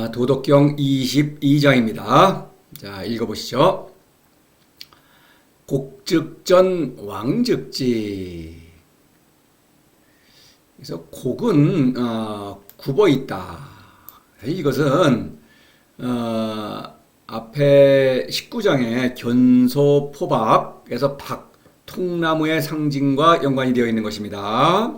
도덕경 22장입니다. 자, 읽어보시죠. 곡즉전 왕즉지. 그래서 곡은 굽어 있다. 이것은 앞에 19장의 견소포박에서 박, 통나무의 상징과 연관이 되어 있는 것입니다.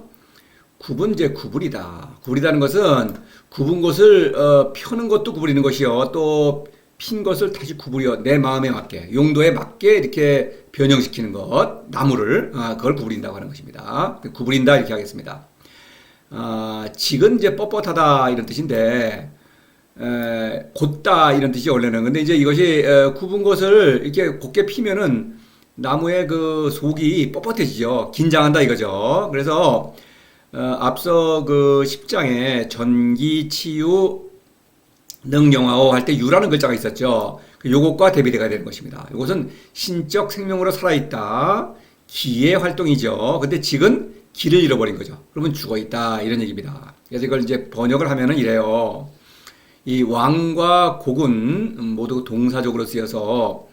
굽은 이제 구부리다. 구부리다는 것은 굽은 것을 펴는 것도 구부리는 것이요. 또 핀 것을 다시 구부려 내 마음에 맞게, 용도에 맞게 이렇게 변형시키는 것, 나무를 그걸 구부린다고 하는 것입니다. 구부린다 이렇게 하겠습니다. 직은 이제 뻣뻣하다 이런 뜻인데 곧다 이런 뜻이 원래는. 근데 이제 이것이 굽은 것을 이렇게 곧게 피면은 나무의 그 속이 뻣뻣해지죠. 긴장한다 이거죠. 그래서 앞서 그 10장에 전기치유 능영하오 할 때 유라는 글자가 있었죠. 요것과 대비되가 되는 것입니다. 이것은 신적 생명으로 살아있다. 기의 활동이죠. 근데 직은 기를 잃어버린 거죠. 그러면 죽어있다. 이런 얘기입니다. 그래서 이걸 이제 번역을 하면은 이래요. 이 왕과 곡은 모두 동사적으로 쓰여서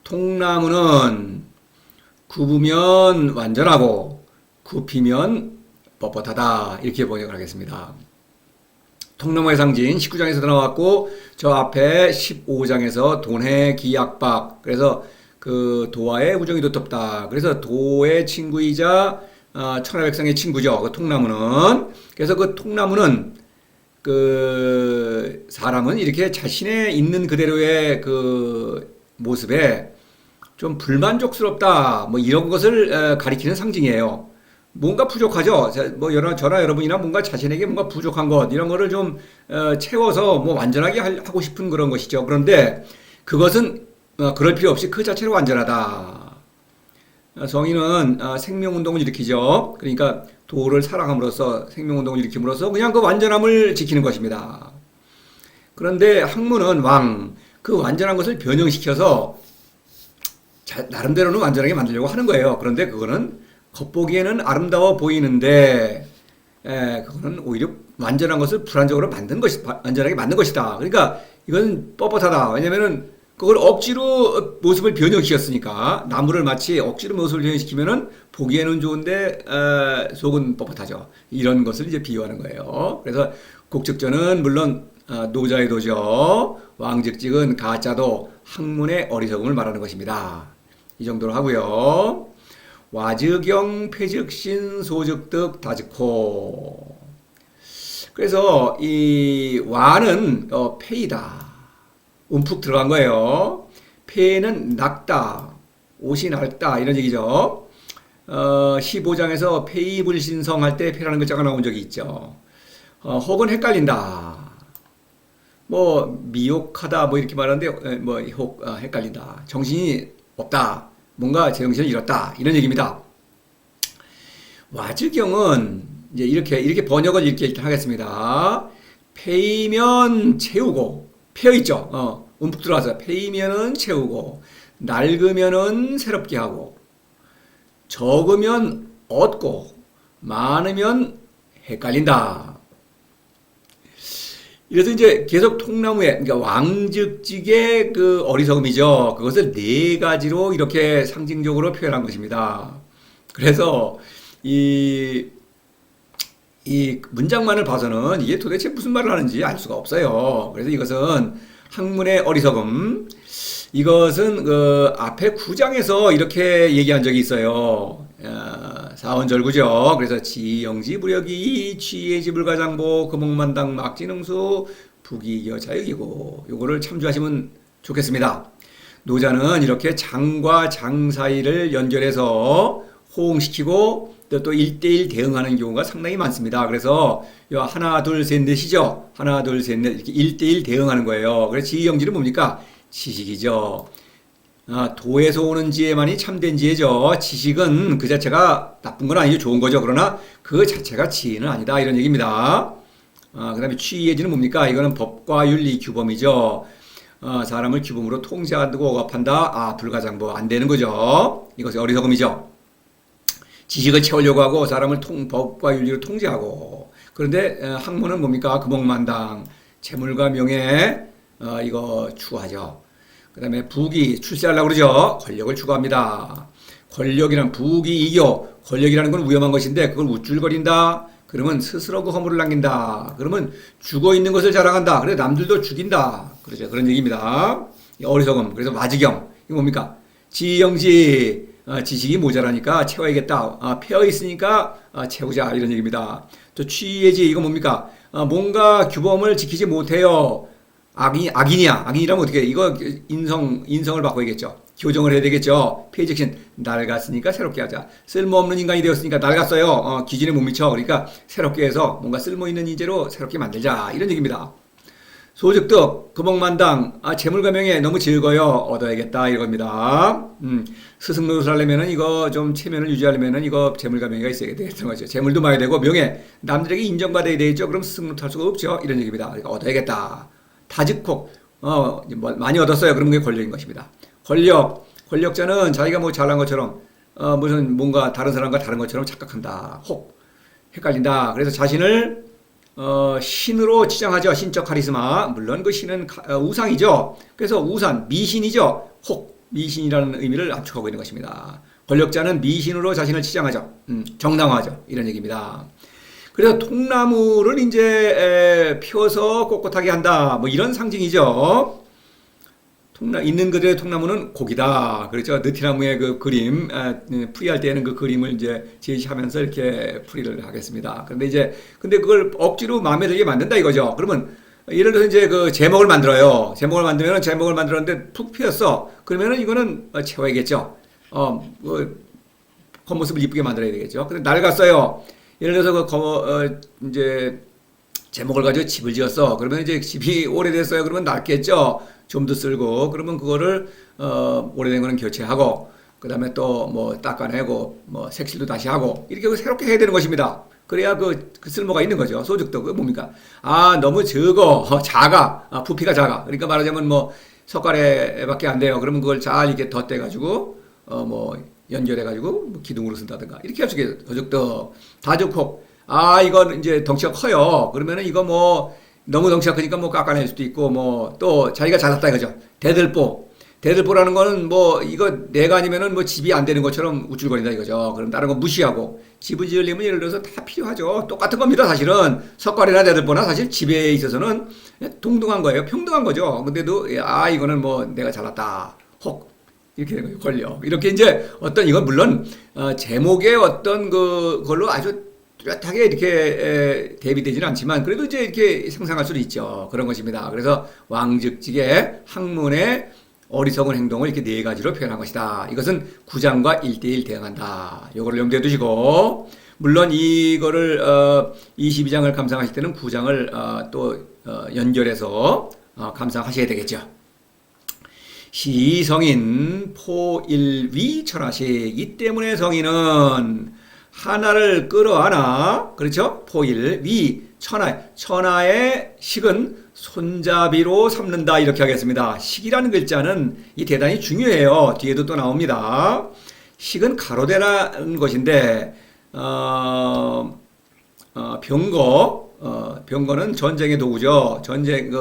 통나무는 굽으면 완전하고 굽히면 뻣뻣하다. 이렇게 번역을 하겠습니다. 통나무의 상징 19장에서도 나왔고 저 앞에 15장에서 돈의 기약박. 그래서 그 도와의 우정이 두텁다. 그래서 도의 친구이자 천하백성의 친구죠. 그 통나무는. 그래서 그 통나무는 그 사람은 이렇게 자신의 있는 그대로의 그 모습에 좀 불만족스럽다. 뭐 이런 것을 가리키는 상징이에요. 뭔가 부족하죠. 뭐 저나 여러분이나 뭔가 자신에게 뭔가 부족한 것 이런 거를 좀 채워서 뭐 완전하게 하고 싶은 그런 것이죠. 그런데 그것은 그럴 필요 없이 그 자체로 완전하다. 성인은 생명운동을 일으키죠. 그러니까 도를 사랑함으로써 생명운동을 일으킴으로써 그냥 그 완전함을 지키는 것입니다. 그런데 학문은 왕, 그 완전한 것을 변형시켜서 나름대로는 완전하게 만들려고 하는 거예요. 그런데 그거는 겉보기에는 아름다워 보이는데 그거는 오히려 완전한 것을 불완전으로 완전하게 만든 것이다. 그러니까 이건 뻣뻣하다. 왜냐면은 그걸 억지로 모습을 변형시켰으니까. 나무를 마치 억지로 모습을 변형시키면은 보기에는 좋은데 속은 뻣뻣하죠. 이런 것을 이제 비유하는 거예요. 그래서 곡즉전은 물론 노자의 도죠. 왕즉직은 가짜도 학문의 어리석음을 말하는 것입니다. 이 정도로 하고요. 와즉경 폐즉신 소즉득 다즉호. 그래서 이 와는 폐이다. 움푹 들어간 거예요. 폐는 낡다. 옷이 낡다. 이런 얘기죠. 15장에서 폐이불신성 할 때 폐라는 글자가 나온 적이 있죠. 혹은 헷갈린다. 뭐 미혹하다 뭐 이렇게 말하는데 뭐 헷갈린다. 정신이 없다. 뭔가 제정신을 잃었다. 이런 얘기입니다. 와즉경은 이제 이렇게 번역을 이렇게 하겠습니다. 패이면 채우고, 패여있죠. 움푹 들어가서 패이면은 채우고, 낡으면은 새롭게 하고, 적으면 얻고, 많으면 헷갈린다. 그래서 이제 계속 통나무에, 그러니까 왕즉직의 그 어리석음이죠. 그것을 네 가지로 이렇게 상징적으로 표현한 것입니다. 그래서 이 문장만을 봐서는 이게 도대체 무슨 말을 하는지 알 수가 없어요. 그래서 이것은 학문의 어리석음. 이것은 그 앞에 9장에서 이렇게 얘기한 적이 있어요. 사원절구죠. 그래서 지영지 무력이 취의 지불가장보 금옥만당 막진응수 부기겨 자역이고 요거를 참조하시면 좋겠습니다. 노자는 이렇게 장과 장 사이를 연결해서 호응시키고 또 1대1 대응하는 경우가 상당히 많습니다. 그래서 하나 둘 셋 넷이죠. 하나 둘 셋 넷 이렇게 1대1 대응하는 거예요. 그래서 지영지는 뭡니까? 지식이죠. 도에서 오는 지혜만이 참된 지혜죠. 지식은 그 자체가 나쁜 건 아니죠. 좋은 거죠. 그러나 그 자체가 지혜는 아니다. 이런 얘기입니다. 그 다음에 취예지는 뭡니까? 이거는 법과 윤리 규범이죠. 사람을 규범으로 통제하고 억압한다. 불가장보 안 되는 거죠. 이것이 어리석음이죠. 지식을 채우려고 하고 사람을 법과 윤리로 통제하고. 그런데 학문은 뭡니까? 금옥만당. 재물과 명예 이거 추구하죠. 그 다음에 부귀 출세하려고 그러죠. 권력을 추구합니다. 권력이란 부귀 이교, 권력이라는 건 위험한 것인데 그걸 우쭐거린다. 그러면 스스로 그 허물을 남긴다. 그러면 죽어 있는 것을 자랑한다. 그래서 남들도 죽인다. 그러죠. 그런 얘기입니다. 어리석음. 그래서 마지경. 이거 뭡니까? 지영지. 지식이 모자라니까 채워야겠다. 패어 있으니까 채우자. 이런 얘기입니다. 또 취예지. 이거 뭡니까? 뭔가 규범을 지키지 못해요. 악인이야. 악인이라면 어떻게 해? 이거 인성을 바꿔야겠죠. 교정을 해야 되겠죠. 폐직신 낡았으니까 새롭게 하자. 쓸모없는 인간이 되었으니까 낡았어요. 기준에 못 미쳐. 그러니까 새롭게 해서 뭔가 쓸모있는 인재로 새롭게 만들자. 이런 얘기입니다. 소득득, 금옥만당, 재물과 명예 너무 즐거요. 얻어야겠다. 이겁니다. 스승 노릇을 하려면은 이거 좀 체면을 유지하려면은 이거 재물과 명예가 있어야 되겠다는 거죠. 재물도 많이 되고 명예, 남들에게 인정받아야 되겠죠. 그럼 스승 노릇 할 수가 없죠. 이런 얘기입니다. 그러니까 얻어야겠다. 다즉콕, 많이 얻었어요. 그러면 그게 권력인 것입니다. 권력자는 자기가 뭐 잘난 것처럼, 무슨 뭔가 다른 사람과 다른 것처럼 착각한다. 혹, 헷갈린다. 그래서 자신을, 신으로 치장하죠. 신적 카리스마. 물론 그 신은 우상이죠. 그래서 우산, 미신이죠. 혹, 미신이라는 의미를 압축하고 있는 것입니다. 권력자는 미신으로 자신을 치장하죠. 정당화하죠. 이런 얘기입니다. 그래서 통나무를 이제 피워서 꼿꼿하게 한다. 뭐 이런 상징이죠. 있는 그대로의 통나무는 고기다. 그렇죠. 느티나무의 그 그림, 풀이할 때에는 그 그림을 이제 제시하면서 이렇게 풀이를 하겠습니다. 근데 그걸 억지로 마음에 들게 만든다 이거죠. 그러면 예를 들어서 이제 그 제목을 만들어요. 제목을 만들었는데 푹 피었어. 그러면은 이거는 채워야겠죠. 겉모습을 이쁘게 만들어야 되겠죠. 근데 낡았어요. 예를 들어서 이제 제목을 가지고 집을 지었어. 그러면 이제 집이 오래됐어요. 그러면 낡겠죠. 좀 더 쓸고 그러면 그거를 오래된 거는 교체하고 그다음에 또 뭐 닦아내고 뭐 색칠도 다시 하고 이렇게 새롭게 해야 되는 것입니다. 그래야 그 쓸모가 있는 거죠. 소득도 그 뭡니까? 너무 작아. 부피가 작아. 그러니까 말하자면 뭐 석가래밖에 안 돼요. 그러면 그걸 잘 이렇게 덧대 가지고 뭐 연결해 가지고 뭐 기둥으로 쓴다든가 이렇게 할 수 있겠죠. 소득도 다죽콕. 이건 이제 덩치가 커요. 그러면은 이거 뭐 너무 덩치가 크니까 뭐 깎아낼 수도 있고 뭐 또 자기가 잘났다 이거죠. 대들보라는 거는 뭐 이거 내가 아니면은 뭐 집이 안 되는 것처럼 우쭐거린다 이거죠. 그럼 다른 거 무시하고 집을 지으려면 예를 들어서 다 필요하죠. 똑같은 겁니다. 사실은 석가래나 대들보나 사실 집에 있어서는 동등한 거예요. 평등한 거죠. 근데도 이거는 뭐 내가 잘났다. 혹 이렇게 되는 거예요. 권력. 이렇게 이제 어떤 이건 물론 제목의 어떤 그걸로 아주 뚜렷하게 이렇게 대비되지는 않지만 그래도 이제 이렇게 상상할 수도 있죠. 그런 것입니다. 그래서 왕즉직의 학문의 어리석은 행동을 이렇게 네 가지로 표현한 것이다. 이것은 구장과 1대1 대응한다. 요거를 염두에 두시고 물론 이거를 22장을 감상하실 때는 9장을 또 연결해서 감상하셔야 되겠죠. 시성인 포일위 천하식. 이 때문에 성인은 하나를 끌어안아, 그렇죠? 포일, 위, 천하의 식은 손잡이로 삼는다. 이렇게 하겠습니다. 식이라는 글자는 이 대단히 중요해요. 뒤에도 또 나옵니다. 식은 가로대라는 것인데, 병거는 전쟁의 도구죠.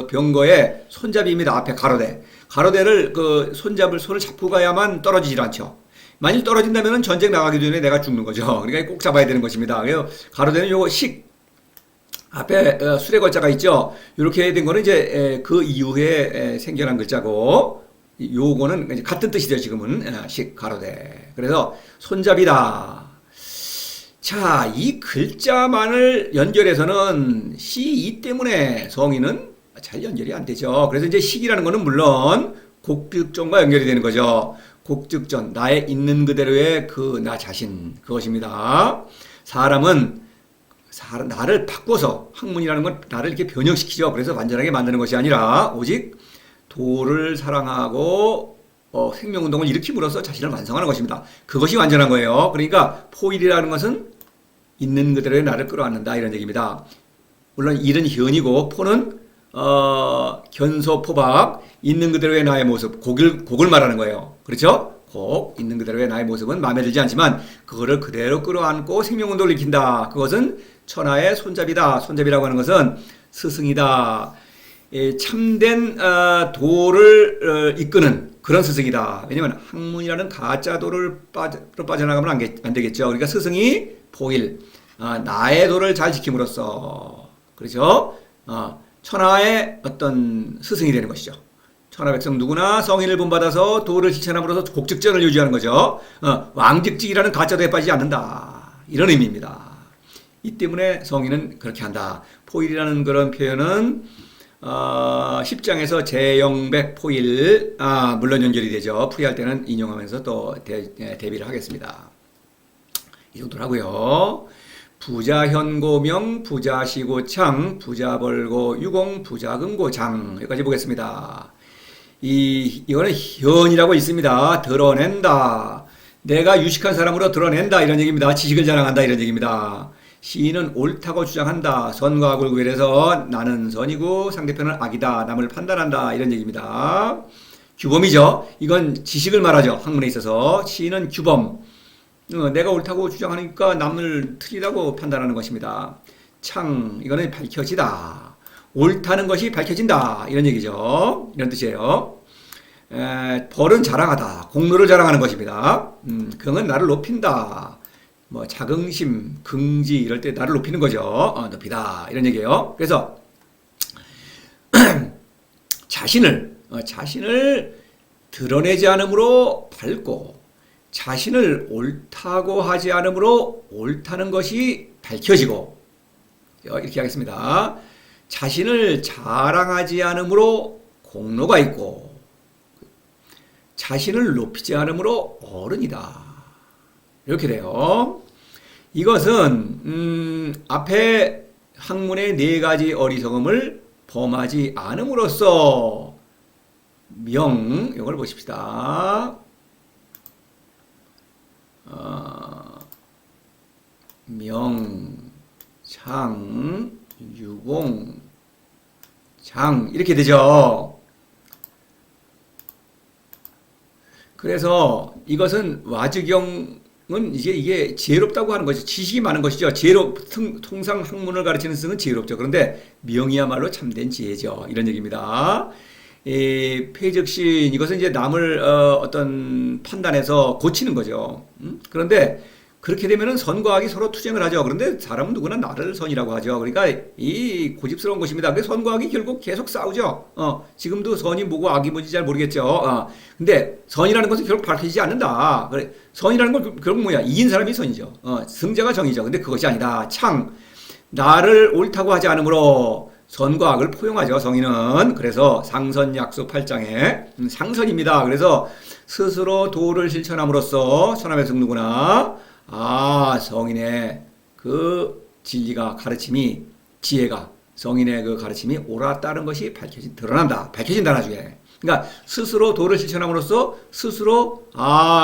병거의 손잡이입니다. 앞에 가로대. 가로대를 손을 잡고 가야만 떨어지질 않죠. 만일 떨어진다면 전쟁 나가기 전에 내가 죽는 거죠. 그러니까 꼭 잡아야 되는 것입니다. 그래서 가로대는 요거 앞에 수레 걸자가 있죠. 이렇게 된 거는 이제 그 이후에 생겨난 글자고 요거는 이제 같은 뜻이죠. 지금은 가로대. 그래서 손잡이다. 자, 이 글자만을 연결해서는 이 때문에 성인은 잘 연결이 안 되죠. 그래서 이제 식이라는 거는 물론 곡즉전과 연결이 되는 거죠. 곡즉전, 나의 있는 그대로의 나 자신, 그것입니다. 사람은 나를 바꿔서, 학문이라는 건 나를 이렇게 변형시키죠. 그래서 완전하게 만드는 것이 아니라, 오직 도를 사랑하고, 생명운동을 일으킴으로써 자신을 완성하는 것입니다. 그것이 완전한 거예요. 그러니까, 포일이라는 것은 있는 그대로의 나를 끌어안는다. 이런 얘기입니다. 물론, 일은 현이고, 포는, 견소포박, 있는 그대로의 나의 모습, 곡을 말하는 거예요. 그렇죠? 있는 그대로의 나의 모습은 마음에 들지 않지만, 그거를 그대로 끌어안고 생명운동을 일으킨다. 그것은 천하의 손잡이다. 손잡이라고 하는 것은 스승이다. 참된 도를 이끄는 그런 스승이다. 왜냐하면 학문이라는 가짜 도를 빠져나가면 안 되겠죠. 그러니까 스승이 포일, 나의 도를 잘 지킴으로써, 그렇죠? 천하의 어떤 스승이 되는 것이죠. 천하백성 누구나 성인을 본받아서 도를 실천함으로써 곡즉전을 유지하는 거죠. 왕직직이라는 가짜도에 빠지지 않는다. 이런 의미입니다. 이 때문에 성인은 그렇게 한다. 포일이라는 그런 표현은 10장에서 제영백 포일, 물론 연결이 되죠. 풀이할 때는 인용하면서 또 대비를 하겠습니다. 이 정도로 하고요. 부자현고명, 부자시고창, 부자벌고 유공, 부자금고장. 여기까지 보겠습니다. 이거는 현이라고 있습니다. 드러낸다. 내가 유식한 사람으로 드러낸다. 이런 얘기입니다. 지식을 자랑한다. 이런 얘기입니다. 시인은 옳다고 주장한다. 선과 악을 구별해서 나는 선이고 상대편은 악이다. 남을 판단한다. 이런 얘기입니다. 규범이죠. 이건 지식을 말하죠. 학문에 있어서. 시인은 규범. 내가 옳다고 주장하니까 남을 틀리다고 판단하는 것입니다. 창. 이거는 밝혀지다. 옳다는 것이 밝혀진다. 이런 얘기죠. 이런 뜻이에요. 벌은 자랑하다. 공로를 자랑하는 것입니다. 긍은 나를 높인다. 뭐 자긍심, 긍지 이럴 때 나를 높이는 거죠. 높이다. 이런 얘기예요. 그래서 자신을 드러내지 않으므로 밝고 자신을 옳다고 하지 않으므로 옳다는 것이 밝혀지고 이렇게 하겠습니다. 자신을 자랑하지 않으므로 공로가 있고 자신을 높이지 않으므로 어른이다. 이렇게 돼요. 이것은 앞에 학문의 4가지 어리석음을 범하지 않음으로써 이걸 보십시다. 장, 유공, 장 이렇게 되죠. 그래서 이것은 와즈경은 이게 지혜롭다고 하는 것이 지식이 많은 것이죠. 통상 학문을 가르치는 스승은 지혜롭죠. 그런데 명이야말로 참된 지혜죠. 이런 얘기입니다. 폐즉신 이것은 이제 남을 어떤 판단해서 고치는 거죠. 그런데 그렇게 되면은 선과 악이 서로 투쟁을 하죠. 그런데 사람은 누구나 나를 선이라고 하죠. 그러니까 이 고집스러운 것입니다. 그래서 선과 악이 결국 계속 싸우죠. 지금도 선이 뭐고 악이 뭔지 잘 모르겠죠. 근데 선이라는 것은 결국 밝혀지지 않는다. 그래, 선이라는 건 결국 뭐야? 이긴 사람이 선이죠. 승자가 정이죠. 근데 그것이 아니다. 나를 옳다고 하지 않으므로 선과 악을 포용하죠. 성인은. 그래서 상선약수 8장에 상선입니다. 그래서 스스로 도를 실천함으로써 천하백성 누구나 성인의 그 진리가 가르침이 지혜가 성인의 그 가르침이 옳았다는 것이 밝혀진다 나중에. 그러니까 스스로 도를 실천함으로써 스스로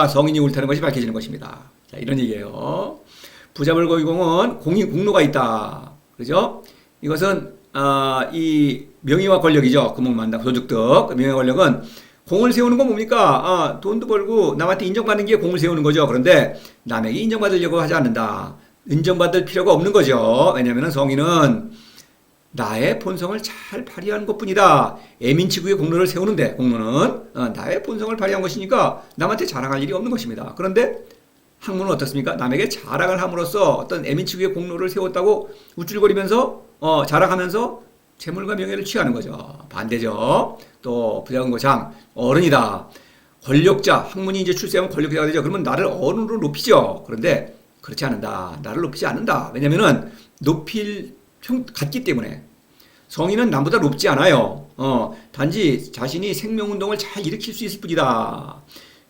성인이 옳다는 것이 밝혀지는 것입니다. 자, 이런 얘기예요. 부자벌고 유공은 공로가 있다. 그죠? 이것은 이 명예와 권력이죠. 금목만당 소득득. 명예와 권력은 공을 세우는 건 뭡니까? 돈도 벌고 남한테 인정받는 게 공을 세우는 거죠. 그런데 남에게 인정받으려고 하지 않는다. 인정받을 필요가 없는 거죠. 왜냐하면 성인은 나의 본성을 잘 발휘하는 것뿐이다. 애민치구의 공로를 세우는데 공로는 나의 본성을 발휘한 것이니까 남한테 자랑할 일이 없는 것입니다. 그런데 학문은 어떻습니까? 남에게 자랑을 함으로써 어떤 애민치구의 공로를 세웠다고 우쭐거리면서 자랑하면서 재물과 명예를 취하는 거죠. 반대죠. 또 부자금고장 어른이다. 권력자 학문이 이제 출세하면 권력자가 되죠. 그러면 나를 어른으로 높이죠. 그런데 그렇지 않는다. 나를 높이지 않는다. 왜냐면은 같기 때문에 성인은 남보다 높지 않아요. 단지 자신이 생명운동을 잘 일으킬 수 있을 뿐이다.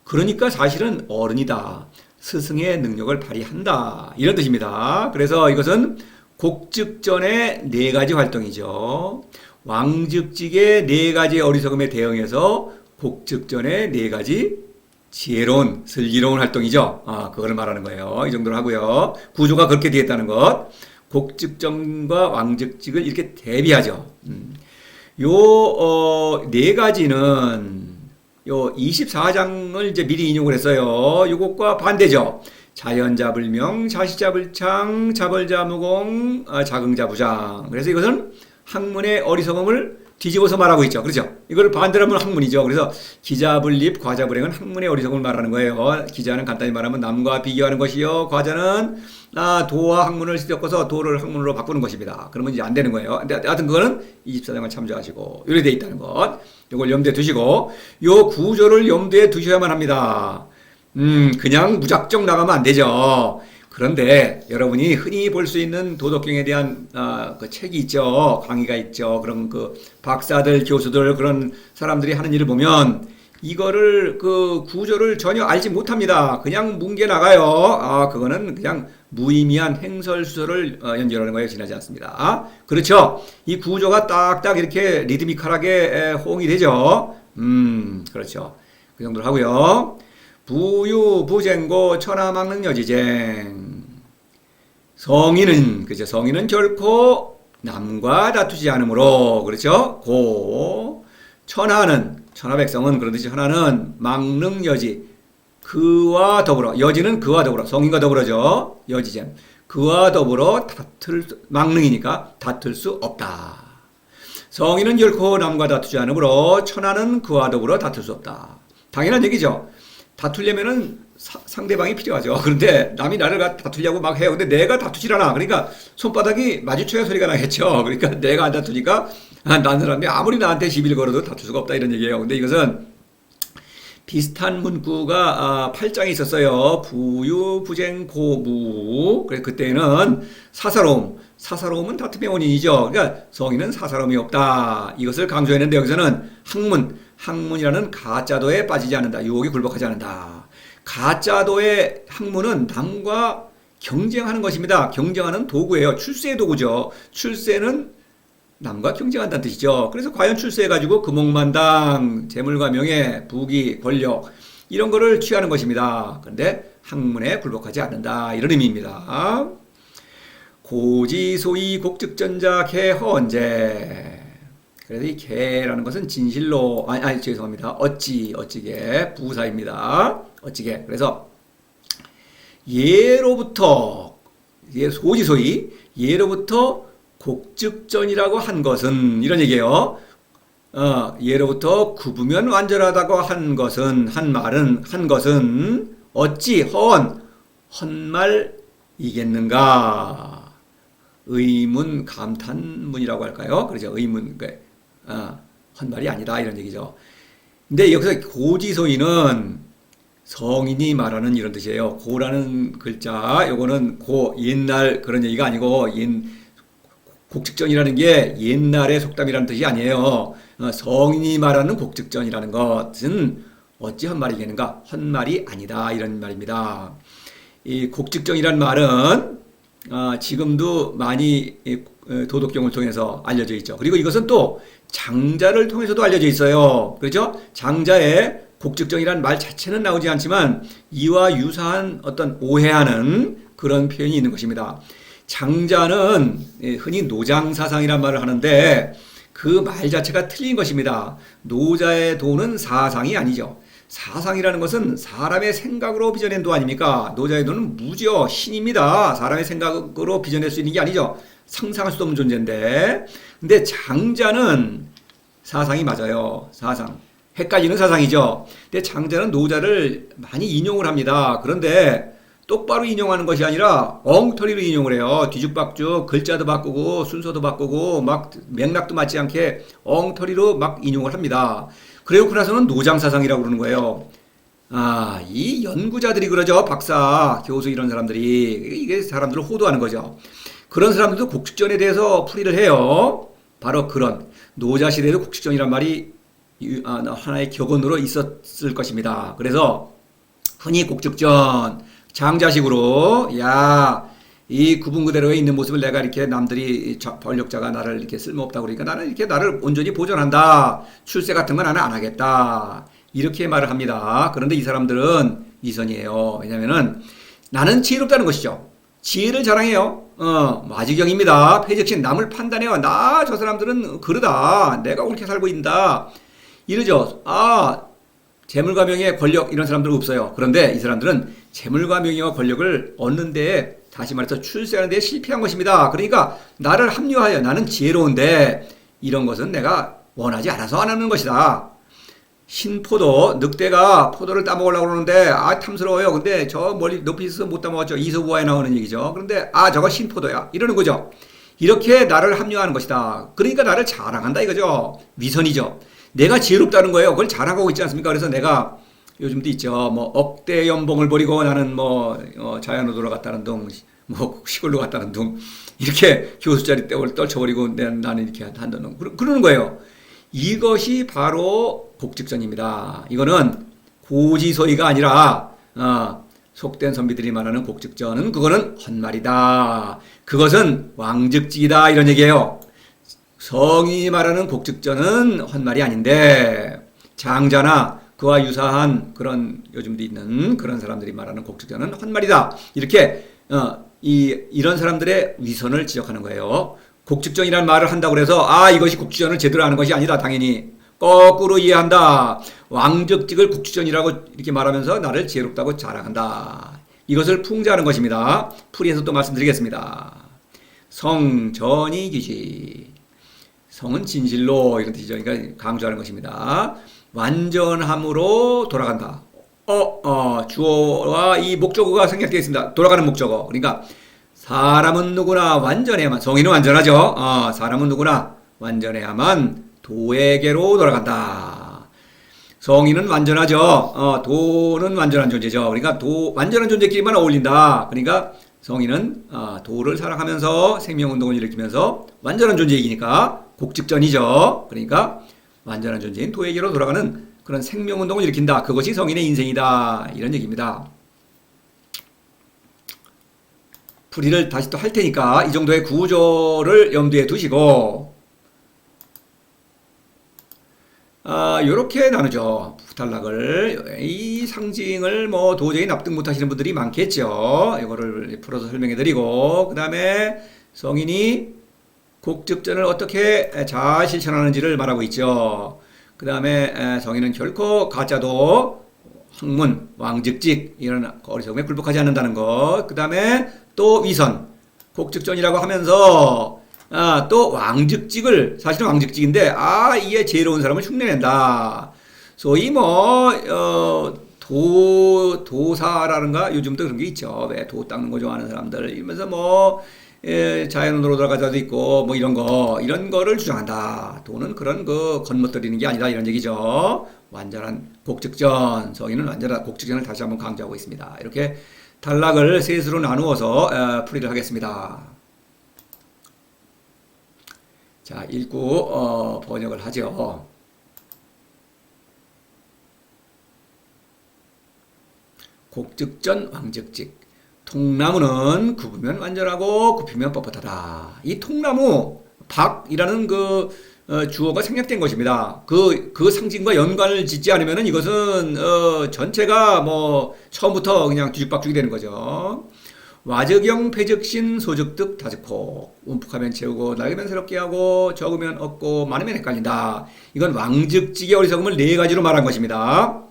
그러니까 사실은 어른이다. 스승의 능력을 발휘한다. 이런 뜻입니다. 그래서 이것은 곡즉전의 4가지 활동이죠. 왕즉직의 4가지 어리석음에 대응해서 곡즉전의 4가지 지혜로운, 슬기로운 활동이죠. 그걸 말하는 거예요. 이 정도로 하고요. 구조가 그렇게 되었다는 것. 곡즉전과 왕즉직을 이렇게 대비하죠. 요 4가지는 요 24장을 이제 미리 인용을 했어요. 요것과 반대죠. 자연자불명, 자시자불창, 자벌자무공, 자긍자부장. 그래서 이것은 학문의 어리석음을 뒤집어서 말하고 있죠. 그렇죠? 이걸 반대로 하면 학문이죠. 그래서 기자분립, 과자불행은 학문의 어리석음을 말하는 거예요. 기자는 간단히 말하면 남과 비교하는 것이요. 과자는 도와 학문을 섞어서 도를 학문으로 바꾸는 것입니다. 그러면 이제 안 되는 거예요. 근데 하여튼 그거는 24장을 참조하시고 이렇게 돼 있다는 것. 이걸 염두에 두시고 요 구조를 염두에 두셔야만 합니다. 그냥 무작정 나가면 안 되죠. 그런데 여러분이 흔히 볼 수 있는 도덕경에 대한 그 책이 있죠. 강의가 있죠. 그런 그 박사들, 교수들 그런 사람들이 하는 일을 보면 이거를 그 구조를 전혀 알지 못합니다. 그냥 뭉개 나가요. 그거는 그냥 무의미한 행설수설을 연결하는 거예요. 지나지 않습니다. 그렇죠. 이 구조가 딱딱 이렇게 리드미컬하게 호응이 되죠. 그렇죠. 그 정도로 하고요. 부유부쟁고 천하막는 여지쟁. 성인은 그죠? 성인은 결코 남과 다투지 않으므로 그렇죠? 천하백성은 그런 뜻이 천하는 막능여지 그와 더불어 여지는 그와 더불어 성인과 더불어죠. 여지쟁 그와 더불어 막능이니까 다툴 수 없다. 성인은 결코 남과 다투지 않으므로 천하는 그와 더불어 다툴 수 없다. 당연한 얘기죠. 다투려면은 상대방이 필요하죠. 그런데 남이 나를 다투려고 막 해요. 근데 내가 다투질 않아. 그러니까 손바닥이 마주쳐야 소리가 나겠죠. 그러니까 내가 안 다투니까 난 사람이 아무리 나한테 시비를 걸어도 다툴 수가 없다 이런 얘기예요. 근데 이것은 비슷한 문구가 8장에 있었어요. 부유, 부쟁, 고무. 그래서 그때는 사사로움은 다툼의 원인이죠. 그러니까 성인은 사사로움이 없다. 이것을 강조했는데 여기서는 학문이라는 가짜도에 빠지지 않는다. 유혹에 굴복하지 않는다. 가짜도의 학문은 남과 경쟁하는 것입니다. 경쟁하는 도구예요. 출세의 도구죠. 출세는 남과 경쟁한다는 뜻이죠. 그래서 과연 출세해가지고 금옥만당, 재물과 명예, 부귀, 권력 이런 거를 취하는 것입니다. 그런데 학문에 굴복하지 않는다. 이런 의미입니다. 고지소이 곡즉전자 개허언제. 그래서 이 개라는 것은 진실로 죄송합니다. 어찌개 부사입니다. 어찌개. 그래서 예로부터 소지소이 예로부터 곡즉전이라고 한 것은 이런 얘기예요. 예로부터 굽으면 완전하다고 한 것은 어찌 헛말이겠는가? 의문 감탄문이라고 할까요? 그렇죠. 의문 헛말이 아니다 이런 얘기죠. 근데 여기서 고지소이는 성인이 말하는 이런 뜻이에요. 고라는 글자, 요거는 옛날 그런 얘기가 아니고 곡즉전이라는 게 옛날의 속담이라는 뜻이 아니에요. 성인이 말하는 곡즉전이라는 것은 어찌 헛말이겠는가? 헛말이 아니다 이런 말입니다. 이 곡즉전이라는 말은 지금도 많이 도덕경을 통해서 알려져 있죠. 그리고 이것은 또 장자를 통해서도 알려져 있어요. 그렇죠? 장자의 곡즉전이라는 말 자체는 나오지 않지만 이와 유사한 어떤 오해하는 그런 표현이 있는 것입니다. 장자는 흔히 노장사상이란 말을 하는데 그 말 자체가 틀린 것입니다. 노자의 도는 사상이 아니죠. 사상이라는 것은 사람의 생각으로 빚어낸 도 아닙니까? 노자의 도는 무죠. 신입니다. 사람의 생각으로 빚어낼 수 있는 게 아니죠. 상상할 수도 없는 존재인데. 근데 장자는 사상이 맞아요. 사상. 헷갈리는 사상이죠. 근데 장자는 노자를 많이 인용을 합니다. 그런데 똑바로 인용하는 것이 아니라 엉터리로 인용을 해요. 뒤죽박죽 글자도 바꾸고 순서도 바꾸고 막 맥락도 맞지 않게 엉터리로 막 인용을 합니다. 그래고 나서는 노장사상이라고 그러는 거예요. 이 연구자들이 그러죠. 박사, 교수 이런 사람들이 이게 사람들을 호도하는 거죠. 그런 사람들도 곡즉전에 대해서 풀이를 해요. 바로 그런 노자 시대에도 곡즉전이란 말이 하나의 격언으로 있었을 것입니다. 그래서 흔히 곡즉전 장자식으로 이 구분 그대로에 있는 모습을 내가 이렇게 남들이 권력자가 나를 이렇게 쓸모없다고 그러니까 나는 이렇게 나를 온전히 보존한다. 출세 같은 건 나는 안 하겠다. 이렇게 말을 합니다. 그런데 이 사람들은 이선이에요. 왜냐면은 나는 지혜롭다는 것이죠. 지혜를 자랑해요. 마지경입니다. 패적신 남을 판단해요. 저 사람들은 그러다. 내가 옳게 살고 있다. 이러죠. 재물과 명예, 권력 이런 사람들은 없어요. 그런데 이 사람들은 재물과 명예와 권력을 얻는 데에 다시 말해서 출세하는 데에 실패한 것입니다. 그러니까 나를 합리화하여 나는 지혜로운데 이런 것은 내가 원하지 않아서 안 하는 것이다. 신포도, 늑대가 포도를 따먹으려고 그러는데, 탐스러워요. 근데 저 멀리 높이 있어서 못 따먹었죠. 이소부화에 나오는 얘기죠. 그런데, 저거 신포도야. 이러는 거죠. 이렇게 나를 합리화하는 것이다. 그러니까 나를 자랑한다 이거죠. 위선이죠. 내가 지혜롭다는 거예요. 그걸 자랑하고 있지 않습니까? 그래서 내가 요즘도 있죠. 뭐, 억대 연봉을 버리고 나는 자연으로 돌아갔다는 둥, 시골로 갔다는 둥. 이렇게 교수 자리 떼을 떨쳐버리고 나는 이렇게 한다는 둥. 그러는 거예요. 이것이 바로 곡즉전입니다. 이거는 고지서의가 아니라 속된 선비들이 말하는 곡즉전은 그거는 헛말이다. 그것은 왕즉직이다 이런 얘기예요. 성인이 말하는 곡즉전은 헛말이 아닌데 장자나 그와 유사한 그런 요즘도 있는 그런 사람들이 말하는 곡즉전은 헛말이다. 이렇게 이런 사람들의 위선을 지적하는 거예요. 곡즉전이라는 말을 한다고 해서 이것이 곡즉전을 제대로 하는 것이 아니다. 당연히 거꾸로 이해한다. 왕즉직을 곡즉전이라고 이렇게 말하면서 나를 지혜롭다고 자랑한다. 이것을 풍자하는 것입니다. 풀이해서 또 말씀드리겠습니다. 성전이기지. 성은 진실로 이런 뜻이죠. 그러니까 강조하는 것입니다. 완전함으로 돌아간다. 주어와 이 목적어가 생략되어 있습니다. 돌아가는 목적어. 그러니까 사람은 누구나 완전해야만, 성인은 완전하죠. 사람은 누구나 완전해야만 도에게로 돌아간다. 성인은 완전하죠. 도는 완전한 존재죠. 그러니까 완전한 존재끼리만 어울린다. 그러니까 성인은 도를 사랑하면서 생명운동을 일으키면서 완전한 존재이기니까 곡즉전이죠. 그러니까 완전한 존재인 도에게로 돌아가는 그런 생명운동을 일으킨다. 그것이 성인의 인생이다. 이런 얘기입니다. 풀이를 다시 또 할 테니까 이 정도의 구조를 염두에 두시고 요렇게 나누죠. 부탈락을. 이 상징을 도저히 납득 못 하시는 분들이 많겠죠. 이거를 풀어서 설명해 드리고, 그 다음에 성인이 곡즉전을 어떻게 잘 실천하는지를 말하고 있죠. 그 다음에 성인은 결코 가짜도 학문, 왕즉직 이런 어리석음에 굴복하지 않는다는 것. 그 다음에 또 위선, 곡즉전이라고 하면서 또 왕즉직을, 사실은 왕즉직인데 이게 지혜로운 사람을 흉내낸다. 소위 도사라는가 요즘도 그런 게 있죠. 왜 도 닦는 거 좋아하는 사람들 이러면서 자연으로 돌아가자도 있고 이런 거를 주장한다. 도는 그런 겉멋들이는 게 아니다 이런 얘기죠. 완전한 곡즉전, 성인은 완전한 곡즉전을 다시 한번 강조하고 있습니다. 이렇게 단락을 셋으로 나누어서 풀이를 하겠습니다. 자, 읽고 번역을 하죠. 곡즉전, 왕즉직. 통나무는 굽으면 완전하고 굽히면 뻣뻣하다. 이 통나무, 박이라는 주어가 생략된 것입니다. 그 상징과 연관을 짓지 않으면 이것은 전체가 처음부터 그냥 뒤죽박죽이 되는 거죠. 와적영 패적신 소적득 다적호. 움푹하면 채우고 낡으면 새롭게 하고 적으면 없고 많으면 헷갈린다. 이건 왕즉직의 어리석음을 네 가지로 말한 것입니다.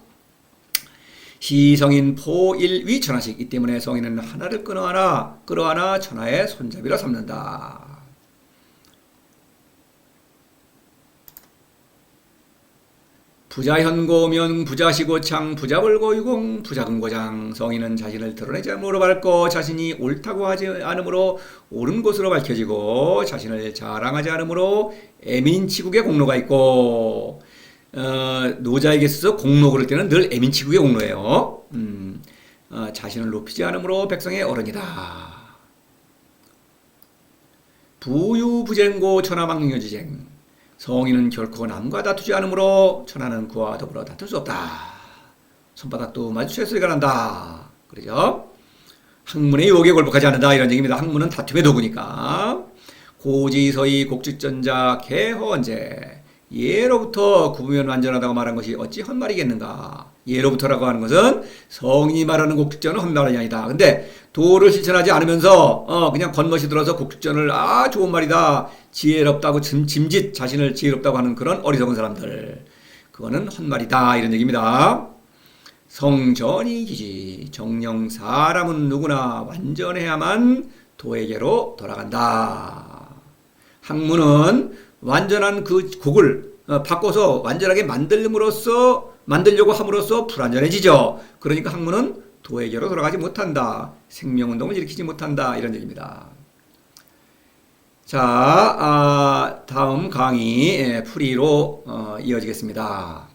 시성인 포일위 천하식. 이 때문에 성인은 하나를 끌어안아 천하의 손잡이라 삼는다. 부자현고면 부자시고창 부자벌고유공 부자금고장. 성인은 자신을 드러내지 않으므로 밝고 자신이 옳다고 하지 않으므로 옳은 것으로 밝혀지고 자신을 자랑하지 않으므로 애민치국의 공로가 있고, 노자에게 있어서 공로 그럴 때는 늘 애민치국의 공로예요. 자신을 높이지 않으므로 백성의 어른이다. 부유부쟁고 천하망유지쟁. 성인은 결코 남과 다투지 않으므로 천하는 그와 더불어 다툴 수 없다. 손바닥도 마주칠 소리가 난다. 그러죠? 학문의 유혹에 굴복하지 않는다 이런 얘기입니다. 학문은 다툼의 도구니까. 고지서의 곡즉전자 개허언제. 예로부터 굽으면 완전하다고 말한 것이 어찌 헛말이겠는가. 예로부터라고 하는 것은 성인이 말하는 곡즉전은 헛말이 아니다. 근데 도를 실천하지 않으면서 그냥 겉멋이 들어서 곡즉전을 좋은 말이다, 지혜롭다고 짐짓 자신을 지혜롭다고 하는 그런 어리석은 사람들, 그거는 헛말이다 이런 얘기입니다. 성전이기지. 정녕 사람은 누구나 완전해야만 도에게로 돌아간다. 학문은 완전한 그 곡을 바꿔서 완전하게 만들려고 함으로써 불완전해지죠. 그러니까 학문은 도회계로 돌아가지 못한다. 생명운동을 일으키지 못한다. 이런 얘기입니다. 자, 다음 강의 풀이로 이어지겠습니다.